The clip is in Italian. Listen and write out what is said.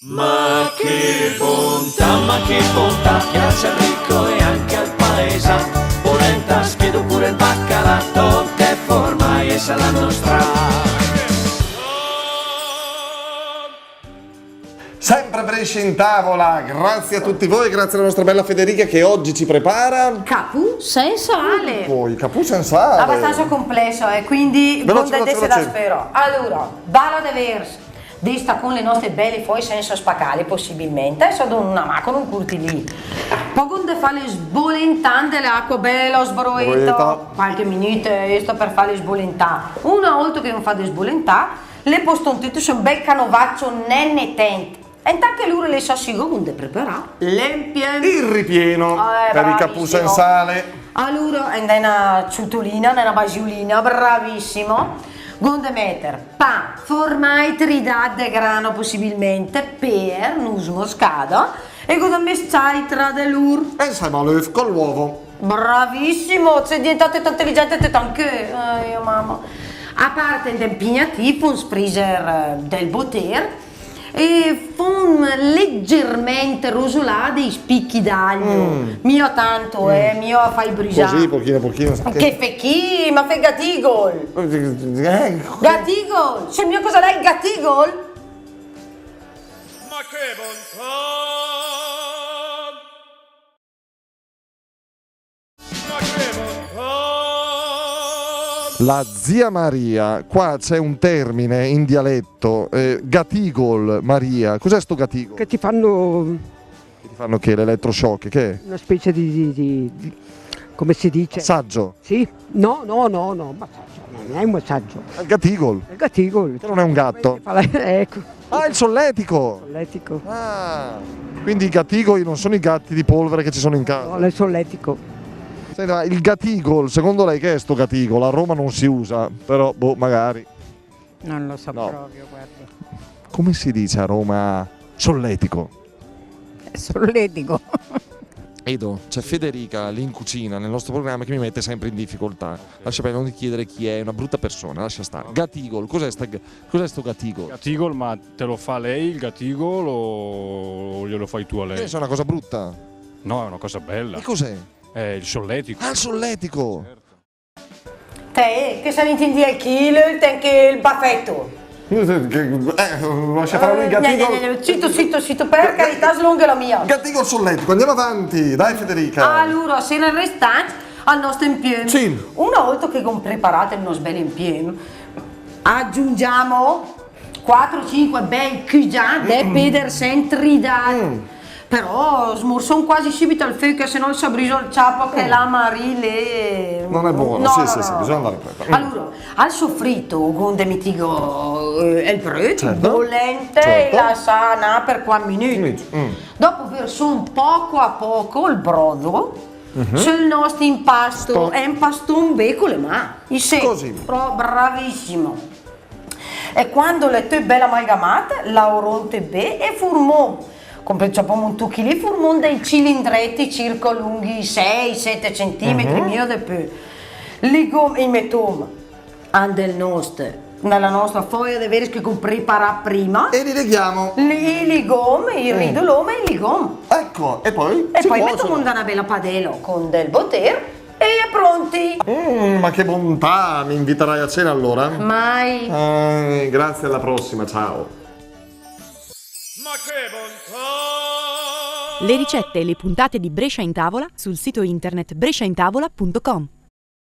Ma che bontà, piace al ricco e anche al paesa. Polenta, schiedo pure il baccalà, che forma e sa la nostra. Sempre Brescia in tavola, grazie a tutti voi, grazie alla nostra bella Federica che oggi ci prepara Capù sensale. poi capù sensale. Abbastanza complesso, quindi Veloce. da spero. Allora, balla de vers. Desta con le nostre belle foglie senza spaccare possibilmente, adesso do una mano con un curti lì. Poi quando fa le sbolentante l'acqua bello sbroito, qualche minuto sto per fare le sbolentare. Una volta che non fa le sbolentare, le postontite sono bel canovaccio nenne tent. E intanto loro le sassigo quando prepara l'empien. Il ripieno per il capù sensale. Allora, è una ciutolina, una basiolina, bravissimo. Gonde mettere pan, formai tridate grano possibilmente, per nus moscata e gonde mesciare tra dell'ur. E sai l'œuf con l'uovo. Bravissimo, sei diventato tanto intelligente anche io mamma. A parte impegnativo, un freezer del Boter e con leggermente rosolati i spicchi d'aglio. Mio tanto, mio fai brisare. Così, pochino. Che fecchi, ma fai gatigol. Gatigol, se mio cosa lei gatigol? Ma che bontà! Ma che bontà! La zia Maria, qua c'è un termine in dialetto, gatigol Maria. Cos'è sto gatigol? Che ti fanno Che ti fanno che? L'elettroshock? Che è? una specie di come si dice? Massaggio? Sì? No, massaggio, non è un massaggio. È il gatigol, È il gatigol. che non è un gatto. Ecco, Ah, il solletico! solletico. Ah, quindi i gatigoli non sono i gatti di polvere che ci sono in casa. No, è il solletico. Senti, ma il gatigol, secondo lei che è sto gatigol? A Roma non si usa, però boh, magari. Non lo so No. proprio, guarda. Come si dice a Roma solletico? È solletico. Edo, c'è Federica lì in cucina nel nostro programma che mi mette sempre in difficoltà. Lascia per non chiedere chi è, una brutta persona, lascia stare. Gatigol, cos'è sto gatigol? Gatigol, ma te lo fa lei il gatigol o glielo fai tu a lei? È una cosa brutta. No, è una cosa bella. E cos'è? È il solletico. Ah, il solletico! Te, che se ne intendi il chilo, anche il baffetto. Lascia fare lui il gatigol. Zitto, per carità, slunghe la mia. Gatigol solletico, andiamo avanti, dai Federica. Allora, se ne restante al nostro impiego. Sì. Una volta che preparate il nostro bel impiego, aggiungiamo 4-5 bei cugiate per tridati. Però smorson quasi subito al fuoco, se no il sabriso il ciapo che la marile. Non è buono, sì, bisogna andare presto. Allora, al soffritto con mitigo il brodo, Certo. bollente Certo. e la sana per 4 minuti. Dopo verso poco a poco il brodo sul nostro impasto e impasto un be con le mani. Così. Bravissimo. E quando le tue belle amalgamate, la oronte be e formò. Compriamo un tucchi lì, formò dei cilindretti circa lunghi 6-7 centimetri, mio di più. Ligom e mettiamo del nostro, nella nostra foglia di veris che prepara prima. E li leghiamo. Li ligom, il ridolome e il ligom. Ecco, e poi? E si poi cuociono. mettiamo una bella padella con del Boter e è pronti. Ma che bontà, mi inviterai a cena allora? Mai. Grazie, alla prossima, ciao. Ma che bontà! Le ricette e le puntate di Brescia in tavola sul sito internet bresciaintavola.com.